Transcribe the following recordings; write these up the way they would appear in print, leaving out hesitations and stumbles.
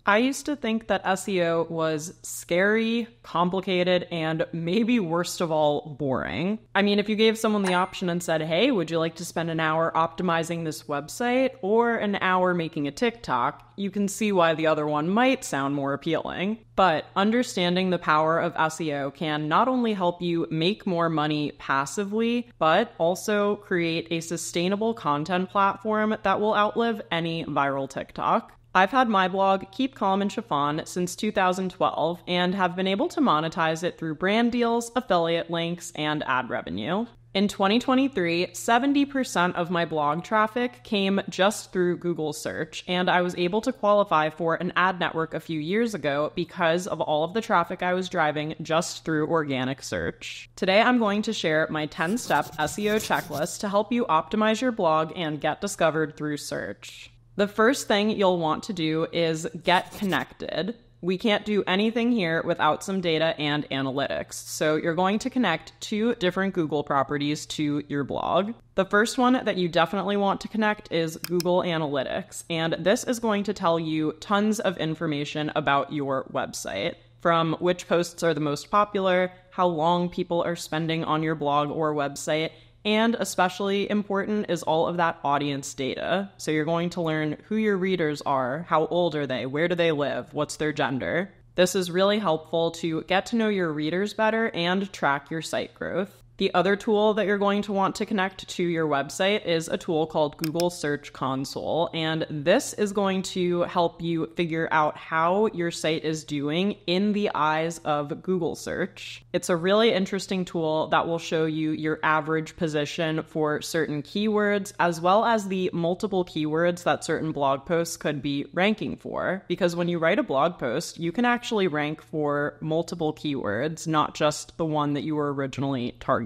I used to think that SEO was scary, complicated, and maybe worst of all, boring. I mean, if you gave someone the option and said, hey, would you like to spend an hour optimizing this website or an hour making a TikTok, you can see why the other one might sound more appealing. But understanding the power of SEO can not only help you make more money passively, but also create a sustainable content platform that will outlive any viral TikTok. I've had my blog, Keep Calm and Chiffon, since 2012 and have been able to monetize it through brand deals, affiliate links, and ad revenue. In 2023, 70% of my blog traffic came just through Google search, and I was able to qualify for an ad network a few years ago because of all of the traffic I was driving just through organic search. Today, I'm going to share my 10-step SEO checklist to help you optimize your blog and get discovered through search. The first thing you'll want to do is get connected. We can't do anything here without some data and analytics. So you're going to connect 2 different Google properties to your blog. The first one that you definitely want to connect is Google Analytics. And this is going to tell you tons of information about your website, from which posts are the most popular, how long people are spending on your blog or website, and especially important is all of that audience data. So you're going to learn who your readers are, how old are they, where do they live, what's their gender. This is really helpful to get to know your readers better and track your site growth. The other tool that you're going to want to connect to your website is a tool called Google Search Console, and this is going to help you figure out how your site is doing in the eyes of Google search. It's a really interesting tool that will show you your average position for certain keywords, as well as the multiple keywords that certain blog posts could be ranking for. Because when you write a blog post, you can actually rank for multiple keywords, not just the one that you were originally targeting.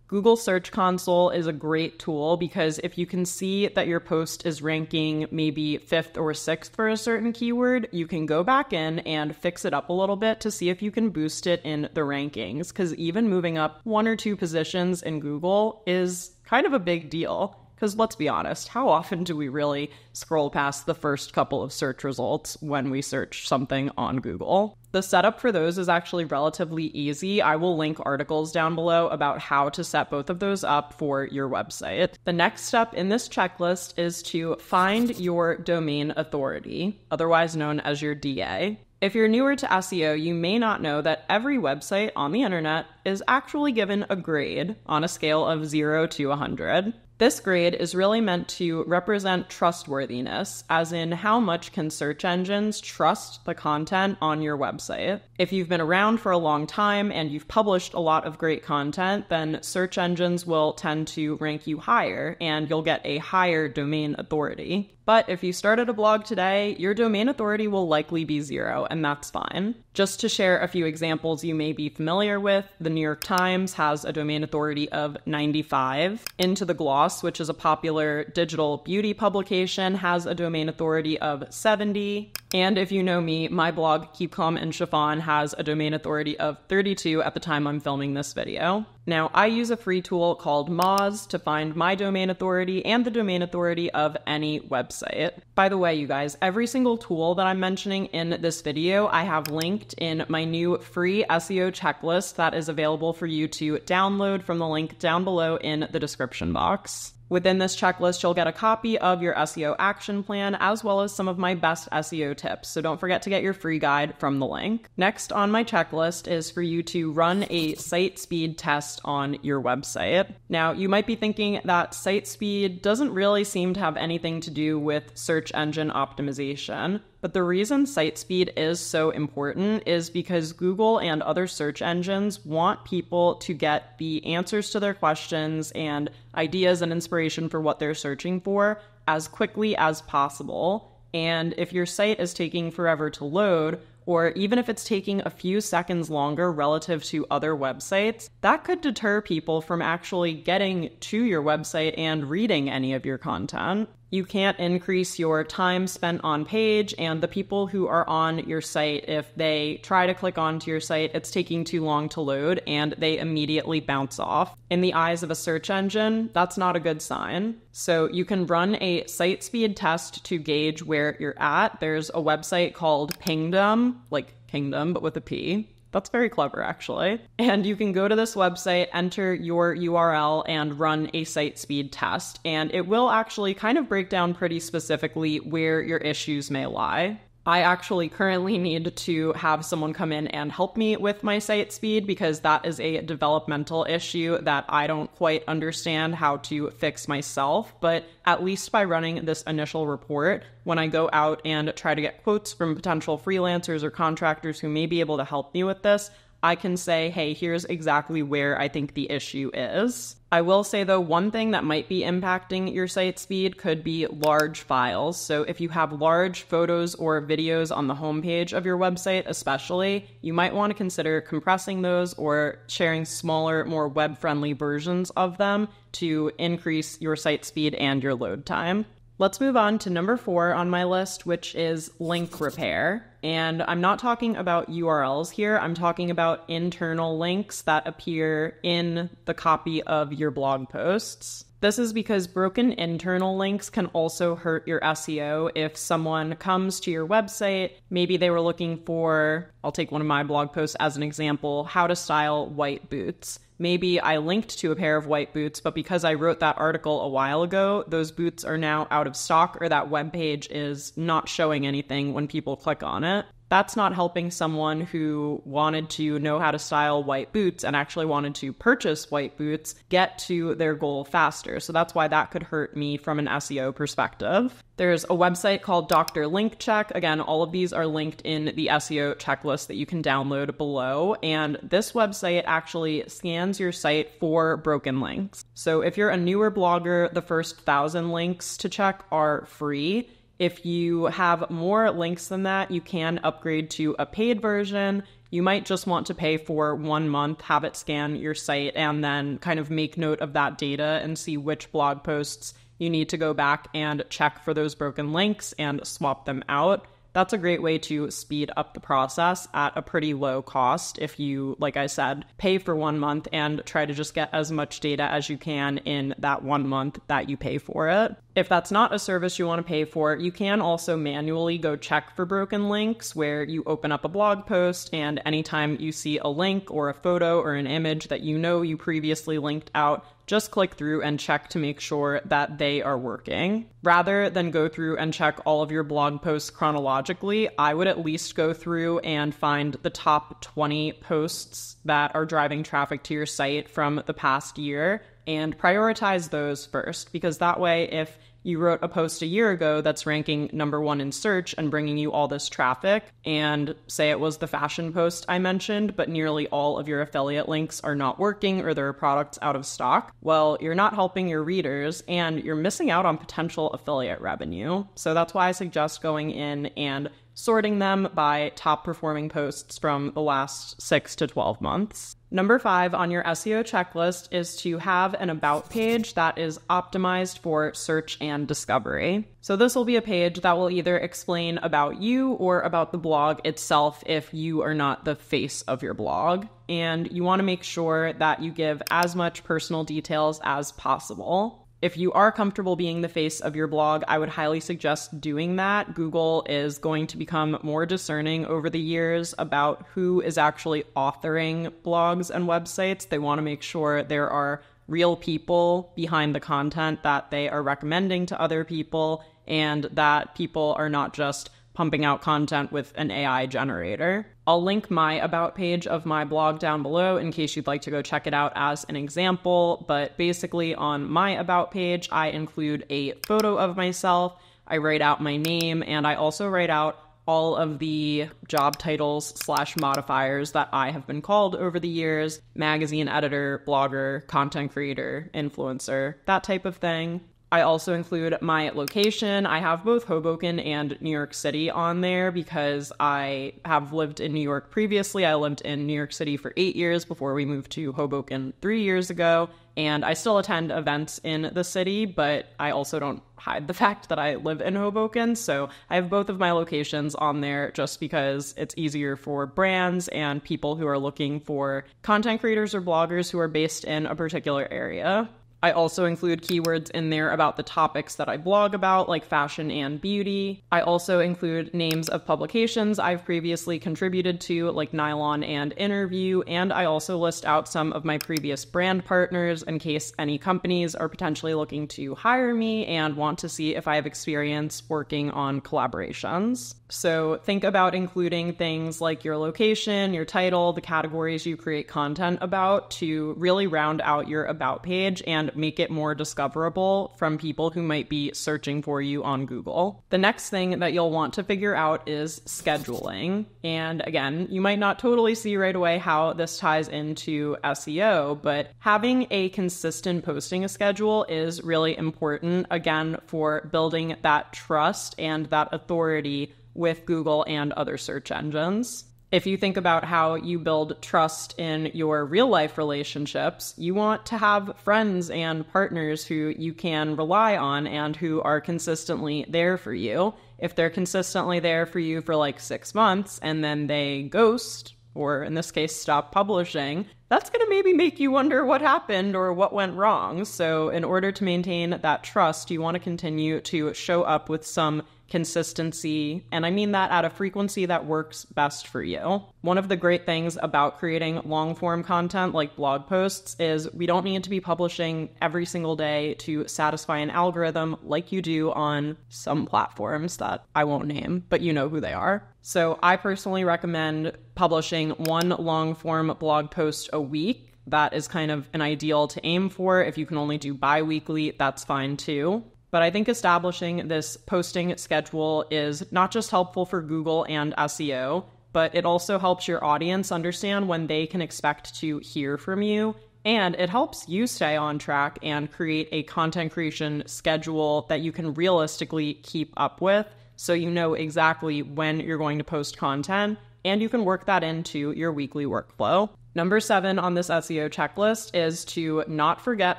Google Search Console is a great tool because if you can see that your post is ranking maybe 5th or 6th for a certain keyword, you can go back in and fix it up a little bit to see if you can boost it in the rankings, because even moving up 1 or 2 positions in Google is kind of a big deal. Because let's be honest, how often do we really scroll past the first couple of search results when we search something on Google? The setup for those is actually relatively easy. I will link articles down below about how to set both of those up for your website. The next step in this checklist is to find your domain authority, otherwise known as your DA. If you're newer to SEO, you may not know that every website on the internet is actually given a grade on a scale of 0 to 100. This grade is really meant to represent trustworthiness, as in how much can search engines trust the content on your website. If you've been around for a long time and you've published a lot of great content, then search engines will tend to rank you higher and you'll get a higher domain authority. But if you started a blog today, your domain authority will likely be 0, and that's fine. Just to share a few examples you may be familiar with, the New York Times has a domain authority of 95. Into the Gloss, which is a popular digital beauty publication, has a domain authority of 70. And if you know me, my blog, Keep Calm and Chiffon, has a domain authority of 32 at the time I'm filming this video. Now, I use a free tool called Moz to find my domain authority and the domain authority of any website. By the way, you guys, every single tool that I'm mentioning in this video, I have linked in my new free SEO checklist that is available for you to download from the link down below in the description box. Within this checklist, you'll get a copy of your SEO action plan, as well as some of my best SEO tips, so don't forget to get your free guide from the link. Next on my checklist is for you to run a site speed test on your website. Now, you might be thinking that site speed doesn't really seem to have anything to do with search engine optimization. But the reason site speed is so important is because Google and other search engines want people to get the answers to their questions and ideas and inspiration for what they're searching for as quickly as possible. And if your site is taking forever to load, or even if it's taking a few seconds longer relative to other websites, that could deter people from actually getting to your website and reading any of your content. You can't increase your time spent on page, and the people who are on your site, if they try to click onto your site, it's taking too long to load and they immediately bounce off. In the eyes of a search engine, that's not a good sign. So you can run a site speed test to gauge where you're at. There's a website called Pingdom, like kingdom, but with a P. That's very clever, actually. And you can go to this website, enter your URL, and run a site speed test. And it will actually kind of break down pretty specifically where your issues may lie. I actually currently need to have someone come in and help me with my site speed because that is a developmental issue that I don't quite understand how to fix myself. But at least by running this initial report, when I go out and try to get quotes from potential freelancers or contractors who may be able to help me with this, I can say, hey, here's exactly where I think the issue is. I will say, though, one thing that might be impacting your site speed could be large files. So if you have large photos or videos on the homepage of your website especially, you might want to consider compressing those or sharing smaller, more web-friendly versions of them to increase your site speed and your load time. Let's move on to number 4 on my list, which is link repair. And I'm not talking about URLs here. I'm talking about internal links that appear in the copy of your blog posts. This is because broken internal links can also hurt your SEO. If someone comes to your website, maybe they were looking for, I'll take one of my blog posts as an example, how to style white boots. Maybe I linked to a pair of white boots, but because I wrote that article a while ago, those boots are now out of stock or that web page is not showing anything when people click on it. That's not helping someone who wanted to know how to style white boots and actually wanted to purchase white boots get to their goal faster. So that's why that could hurt me from an SEO perspective. There's a website called Dr. Link Check. Again, all of these are linked in the SEO checklist that you can download below. And this website actually scans your site for broken links. So if you're a newer blogger, the first 1,000 links to check are free. If you have more links than that, you can upgrade to a paid version. You might just want to pay for 1 month, have it scan your site, and then kind of make note of that data and see which blog posts you need to go back and check for those broken links and swap them out. That's a great way to speed up the process at a pretty low cost if you, like I said, pay for 1 month and try to just get as much data as you can in that 1 month that you pay for it. If that's not a service you want to pay for, you can also manually go check for broken links where you open up a blog post and anytime you see a link or a photo or an image that you know you previously linked out, just click through and check to make sure that they are working. Rather than go through and check all of your blog posts chronologically, I would at least go through and find the top 20 posts that are driving traffic to your site from the past year and prioritize those first, because that way, if you wrote a post a year ago that's ranking number 1 in search and bringing you all this traffic, and say it was the fashion post I mentioned, but nearly all of your affiliate links are not working or there are products out of stock, well, you're not helping your readers and you're missing out on potential affiliate revenue. So that's why I suggest going in and sorting them by top performing posts from the last 6 to 12 months. Number 5 on your SEO checklist is to have an about page that is optimized for search and discovery. So this will be a page that will either explain about you or about the blog itself if you are not the face of your blog. And you want to make sure that you give as much personal details as possible. If you are comfortable being the face of your blog, I would highly suggest doing that. Google is going to become more discerning over the years about who is actually authoring blogs and websites. They want to make sure there are real people behind the content that they are recommending to other people and that people are not just pumping out content with an AI generator. I'll link my about page of my blog down below in case you'd like to go check it out as an example. But basically on my about page, I include a photo of myself, I write out my name, and I also write out all of the job titles / modifiers that I have been called over the years: magazine editor, blogger, content creator, influencer, that type of thing. I also include my location. I have both Hoboken and New York City on there because I have lived in New York previously. I lived in New York City for 8 years before we moved to Hoboken 3 years ago. And I still attend events in the city, but I also don't hide the fact that I live in Hoboken. So I have both of my locations on there just because it's easier for brands and people who are looking for content creators or bloggers who are based in a particular area. I also include keywords in there about the topics that I blog about, like fashion and beauty. I also include names of publications I've previously contributed to, like Nylon and Interview, and I also list out some of my previous brand partners in case any companies are potentially looking to hire me and want to see if I have experience working on collaborations. So think about including things like your location, your title, the categories you create content about to really round out your about page and make it more discoverable from people who might be searching for you on Google. The next thing that you'll want to figure out is scheduling. And again, you might not totally see right away how this ties into SEO, but having a consistent posting schedule is really important, again, for building that trust and that authority with Google and other search engines. If you think about how you build trust in your real life relationships, you want to have friends and partners who you can rely on and who are consistently there for you. If they're consistently there for you for like 6 months and then they ghost, or in this case, stop publishing, that's going to maybe make you wonder what happened or what went wrong. So in order to maintain that trust, you want to continue to show up with some consistency, and I mean that at a frequency that works best for you. One of the great things about creating long-form content like blog posts is we don't need to be publishing every single day to satisfy an algorithm like you do on some platforms that I won't name, but you know who they are. So I personally recommend publishing one long-form blog post a week. That is kind of an ideal to aim for. If you can only do bi-weekly, that's fine too. But I think establishing this posting schedule is not just helpful for Google and SEO, but it also helps your audience understand when they can expect to hear from you. And it helps you stay on track and create a content creation schedule that you can realistically keep up with, so you know exactly when you're going to post content, and you can work that into your weekly workflow. Number 7 on this SEO checklist is to not forget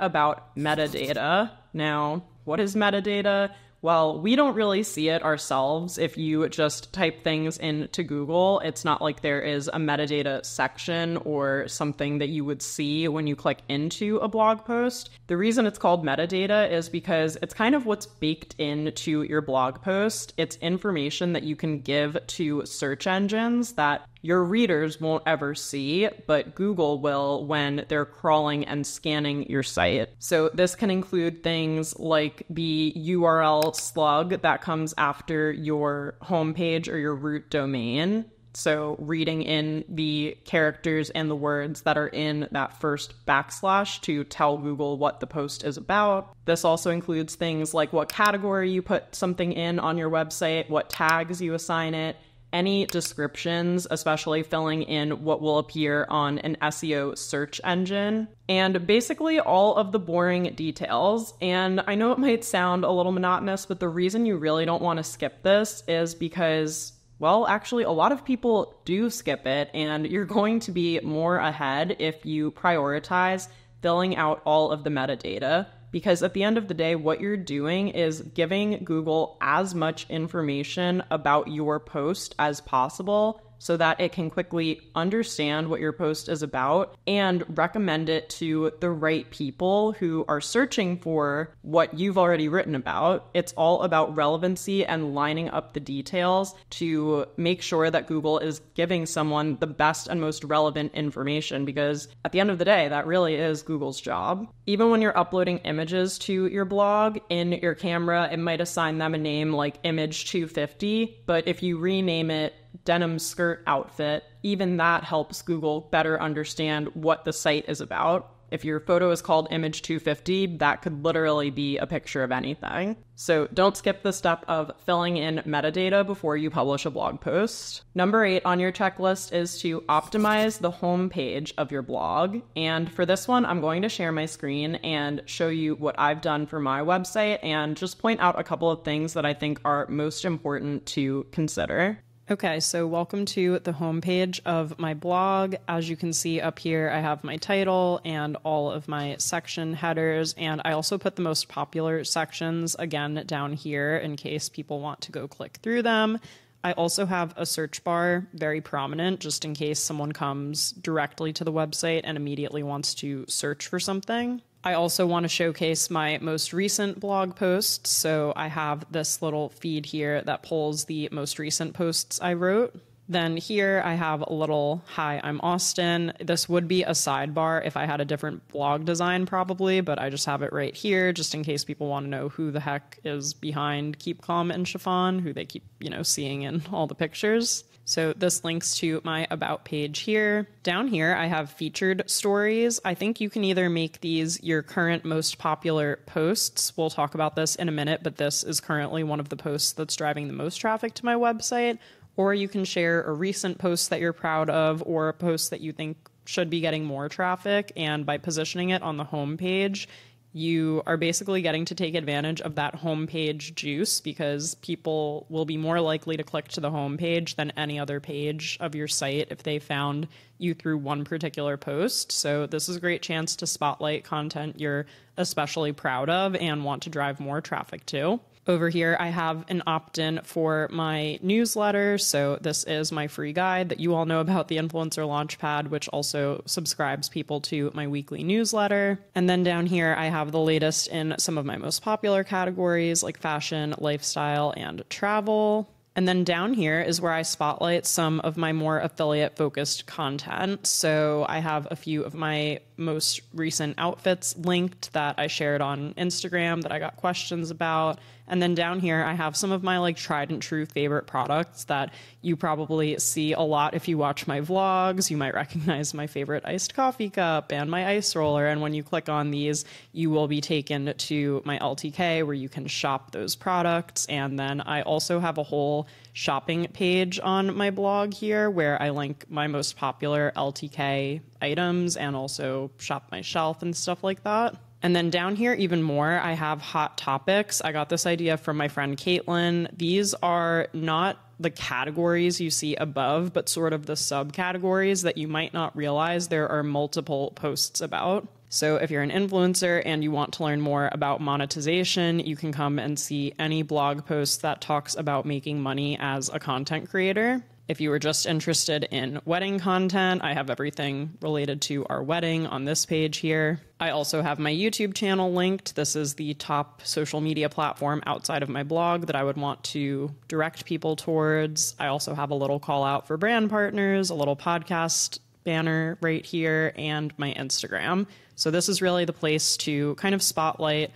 about metadata. Now, what is metadata? Well, we don't really see it ourselves. If you just type things into Google, it's not like there is a metadata section or something that you would see when you click into a blog post. The reason it's called metadata is because it's kind of what's baked into your blog post. It's information that you can give to search engines that your readers won't ever see, but Google will when they're crawling and scanning your site. So this can include things like the URL slug that comes after your homepage or your root domain. So reading in the characters and the words that are in that first backslash to tell Google what the post is about. This also includes things like what category you put something in on your website, what tags you assign it, any descriptions, especially filling in what will appear on an SEO search engine, and basically all of the boring details. And I know it might sound a little monotonous, but the reason you really don't want to skip this is because, well, actually a lot of people do skip it, and you're going to be more ahead if you prioritize filling out all of the metadata. Because at the end of the day, what you're doing is giving Google as much information about your post as possible so that it can quickly understand what your post is about and recommend it to the right people who are searching for what you've already written about. It's all about relevancy and lining up the details to make sure that Google is giving someone the best and most relevant information, because at the end of the day, that really is Google's job. Even when you're uploading images to your blog, in your camera, it might assign them a name like image 250, but if you rename it denim skirt outfit, even that helps Google better understand what the site is about. If your photo is called image 250, that could literally be a picture of anything. So don't skip the step of filling in metadata before you publish a blog post. Number 8 on your checklist is to optimize the home page of your blog. And for this one, I'm going to share my screen and show you what I've done for my website and just point out a couple of things that I think are most important to consider. Okay, so welcome to the homepage of my blog. As you can see up here, I have my title and all of my section headers, and I also put the most popular sections again down here in case people want to go click through them. I also have a search bar, very prominent, just in case someone comes directly to the website and immediately wants to search for something. I also want to showcase my most recent blog posts, so I have this little feed here that pulls the most recent posts I wrote. Then here I have a little, hi, I'm Austen. This would be a sidebar if I had a different blog design probably, but I just have it right here just in case people want to know who the heck is behind Keep Calm and Chiffon, who they keep, seeing in all the pictures. So this links to my About page here. Down here, I have featured stories. I think you can either make these your current most popular posts. We'll talk about this in a minute, but this is currently one of the posts that's driving the most traffic to my website. Or you can share a recent post that you're proud of or a post that you think should be getting more traffic. And by positioning it on the home page, you are basically getting to take advantage of that homepage juice because people will be more likely to click to the homepage than any other page of your site if they found you through one particular post. So this is a great chance to spotlight content you're especially proud of and want to drive more traffic to. Over here, I have an opt-in for my newsletter. So this is my free guide that you all know about, the Influencer Launchpad, which also subscribes people to my weekly newsletter. And then down here, I have the latest in some of my most popular categories like fashion, lifestyle, and travel. And then down here is where I spotlight some of my more affiliate-focused content. So I have a few of my most recent outfits linked that I shared on Instagram that I got questions about. And then down here, I have some of my tried and true favorite products that you probably see a lot if you watch my vlogs. You might recognize my favorite iced coffee cup and my ice roller. And when you click on these, you will be taken to my LTK where you can shop those products. And then I also have a whole shopping page on my blog here where I link my most popular LTK items and also shop my shelf and stuff like that. And then down here even more, I have hot topics. I got this idea from my friend Caitlin. These are not the categories you see above, but sort of the subcategories that you might not realize there are multiple posts about. So if you're an influencer and you want to learn more about monetization, you can come and see any blog post that talks about making money as a content creator. If you were just interested in wedding content, I have everything related to our wedding on this page here. I also have my YouTube channel linked. This is the top social media platform outside of my blog that I would want to direct people towards. I also have a little call out for brand partners, a little podcast banner right here, and my Instagram. So this is really the place to kind of spotlight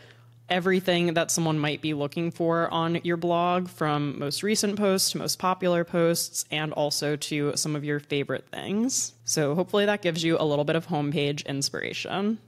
everything that someone might be looking for on your blog, from most recent posts to most popular posts, and also to some of your favorite things. So hopefully that gives you a little bit of homepage inspiration.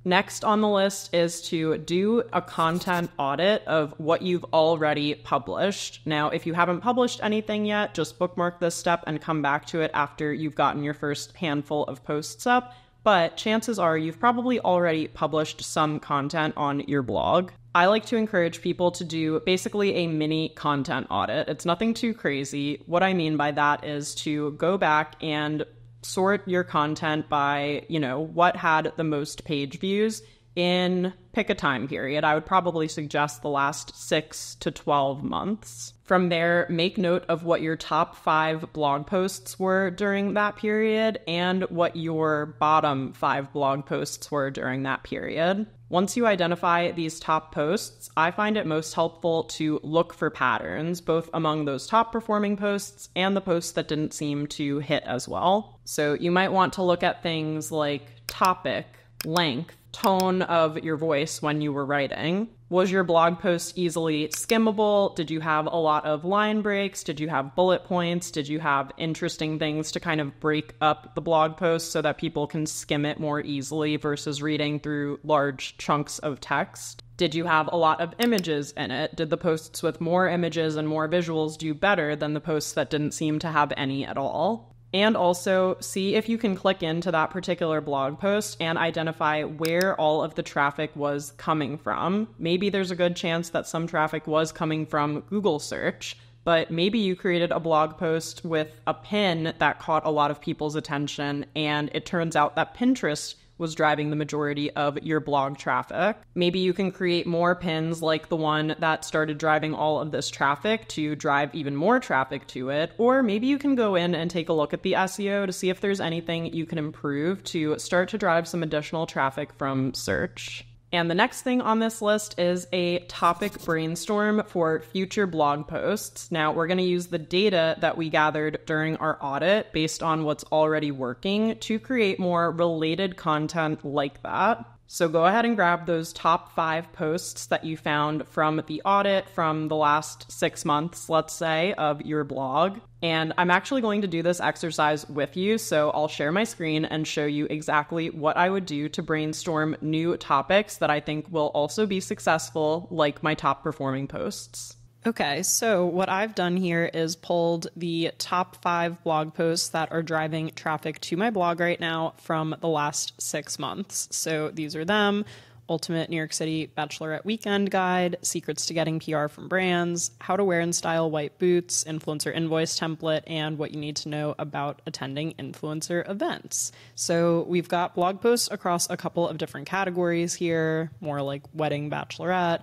Next on the list is to do a content audit of what you've already published. Now, if you haven't published anything yet, just bookmark this step and come back to it after you've gotten your first handful of posts up. But chances are you've probably already published some content on your blog. I like to encourage people to do basically a mini content audit. It's nothing too crazy. What I mean by that is to go back and sort your content by, what had the most page views in pick a time period. I would probably suggest the last 6 to 12 months. From there, make note of what your top 5 blog posts were during that period and what your bottom 5 blog posts were during that period. Once you identify these top posts, I find it most helpful to look for patterns, both among those top performing posts and the posts that didn't seem to hit as well. So you might want to look at things like topic, length, tone of your voice when you were writing, Was your blog post easily skimmable? Did you have a lot of line breaks? Did you have bullet points? Did you have interesting things to kind of break up the blog post so that people can skim it more easily versus reading through large chunks of text? Did you have a lot of images in it? Did the posts with more images and more visuals do better than the posts that didn't seem to have any at all? And also see if you can click into that particular blog post and identify where all of the traffic was coming from. Maybe there's a good chance that some traffic was coming from Google search, but maybe you created a blog post with a pin that caught a lot of people's attention, and it turns out that Pinterest was driving the majority of your blog traffic. Maybe you can create more pins like the one that started driving all of this traffic to drive even more traffic to it. Or maybe you can go in and take a look at the SEO to see if there's anything you can improve to start to drive some additional traffic from search. And the next thing on this list is a topic brainstorm for future blog posts. Now, we're going to use the data that we gathered during our audit based on what's already working to create more related content like that. So go ahead and grab those top 5 posts that you found from the audit from the last 6 months, let's say, of your blog. And I'm actually going to do this exercise with you, so I'll share my screen and show you exactly what I would do to brainstorm new topics that I think will also be successful, like my top performing posts. Okay, so what I've done here is pulled the top 5 blog posts that are driving traffic to my blog right now from the last 6 months. So these are them: Ultimate New York City Bachelorette Weekend Guide, Secrets to Getting PR from Brands, How to Wear and Style White Boots, Influencer Invoice Template, and What You Need to Know About Attending Influencer Events. So we've got blog posts across a couple of different categories here, more like wedding, bachelorette,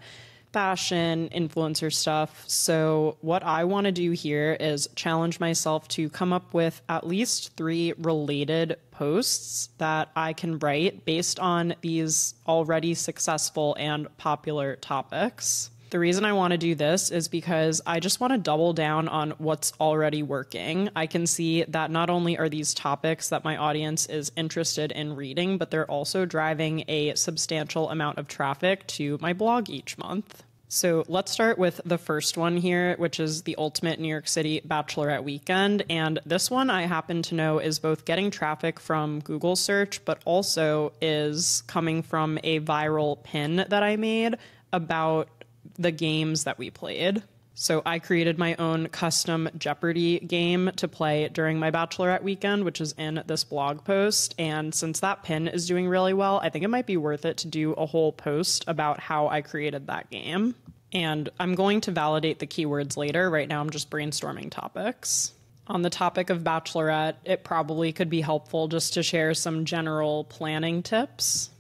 fashion, influencer stuff. So what I want to do here is challenge myself to come up with at least 3 related posts that I can write based on these already successful and popular topics. The reason I want to do this is because I just want to double down on what's already working. I can see that not only are these topics that my audience is interested in reading, but they're also driving a substantial amount of traffic to my blog each month. So let's start with the first one here, which is the Ultimate New York City Bachelorette Weekend. And this one I happen to know is both getting traffic from Google search, but also is coming from a viral pin that I made about the games that we played. So I created my own custom Jeopardy game to play during my Bachelorette weekend, which is in this blog post. And since that pin is doing really well, I think it might be worth it to do a whole post about how I created that game. And I'm going to validate the keywords later. Right now I'm just brainstorming topics. On the topic of Bachelorette, it probably could be helpful just to share some general planning tips.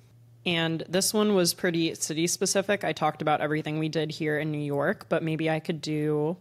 And this one was pretty city specific. I talked about everything we did here in New York, but maybe I could do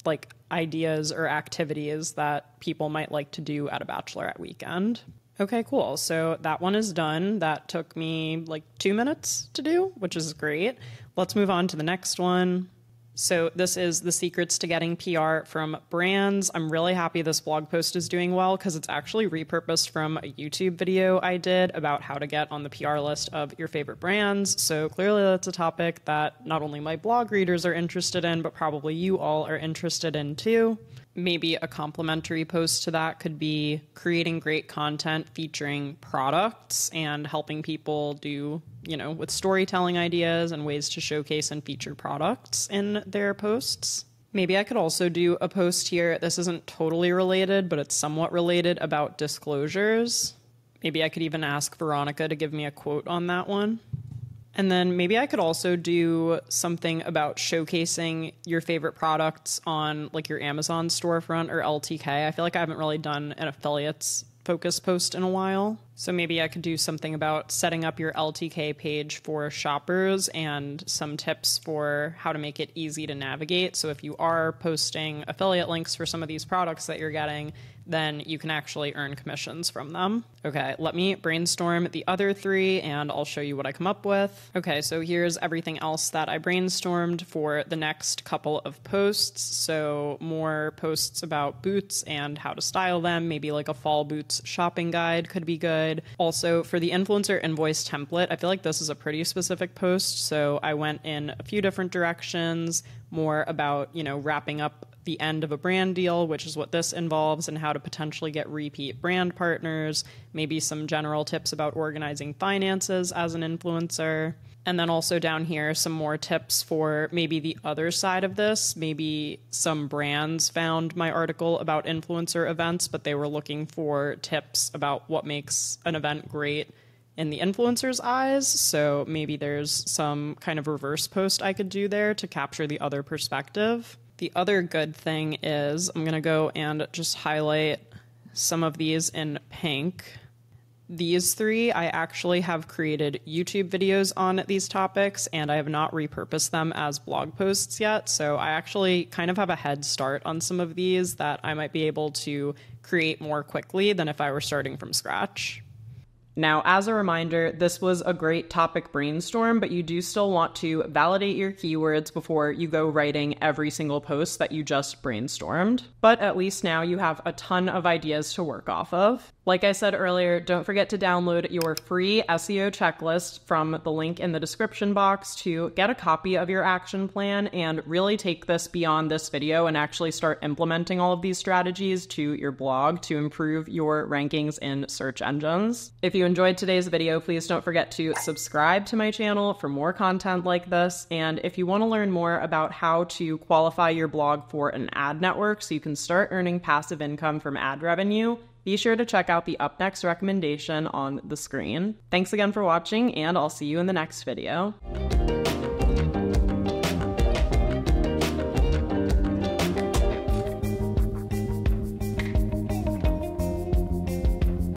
like ideas or activities that people might like to do at a Bachelorette weekend. Okay, cool. So that one is done. That took me like 2 minutes to do, which is great. Let's move on to the next one. So this is the secrets to getting PR from brands. I'm really happy this blog post is doing well because it's actually repurposed from a YouTube video I did about how to get on the PR list of your favorite brands. So clearly that's a topic that not only my blog readers are interested in, but probably you all are interested in too. Maybe a complementary post to that could be creating great content featuring products and helping people do, with storytelling ideas and ways to showcase and feature products in their posts. Maybe I could also do a post here. This isn't totally related, but it's somewhat related about disclosures. Maybe I could even ask Veronica to give me a quote on that one. And then maybe I could also do something about showcasing your favorite products on like your Amazon storefront or LTK. I feel like I haven't really done an affiliates focus post in a while. So maybe I could do something about setting up your LTK page for shoppers and some tips for how to make it easy to navigate. So if you are posting affiliate links for some of these products that you're getting, then you can actually earn commissions from them. Okay, let me brainstorm the other 3 and I'll show you what I come up with. Okay, so here's everything else that I brainstormed for the next couple of posts. So more posts about boots and how to style them. Maybe like a fall boots shopping guide could be good. side. Also, for the influencer invoice template, I feel like this is a pretty specific post, so I went in a few different directions, more about, wrapping up the end of a brand deal, which is what this involves, and how to potentially get repeat brand partners, maybe some general tips about organizing finances as an influencer. And then also down here, some more tips for maybe the other side of this. Maybe some brands found my article about influencer events, but they were looking for tips about what makes an event great in the influencer's eyes. So maybe there's some kind of reverse post I could do there to capture the other perspective. The other good thing is I'm going to go and just highlight some of these in pink. These three, I actually have created YouTube videos on these topics, and I have not repurposed them as blog posts yet. So I actually kind of have a head start on some of these that I might be able to create more quickly than if I were starting from scratch. Now, as a reminder, this was a great topic brainstorm, but you do still want to validate your keywords before you go writing every single post that you just brainstormed. But at least now you have a ton of ideas to work off of. Like I said earlier, don't forget to download your free SEO checklist from the link in the description box to get a copy of your action plan and really take this beyond this video and actually start implementing all of these strategies to your blog to improve your rankings in search engines. If you enjoyed today's video, please don't forget to subscribe to my channel for more content like this. And if you want to learn more about how to qualify your blog for an ad network so you can start earning passive income from ad revenue, be sure to check out the up next recommendation on the screen. Thanks again for watching, and I'll see you in the next video.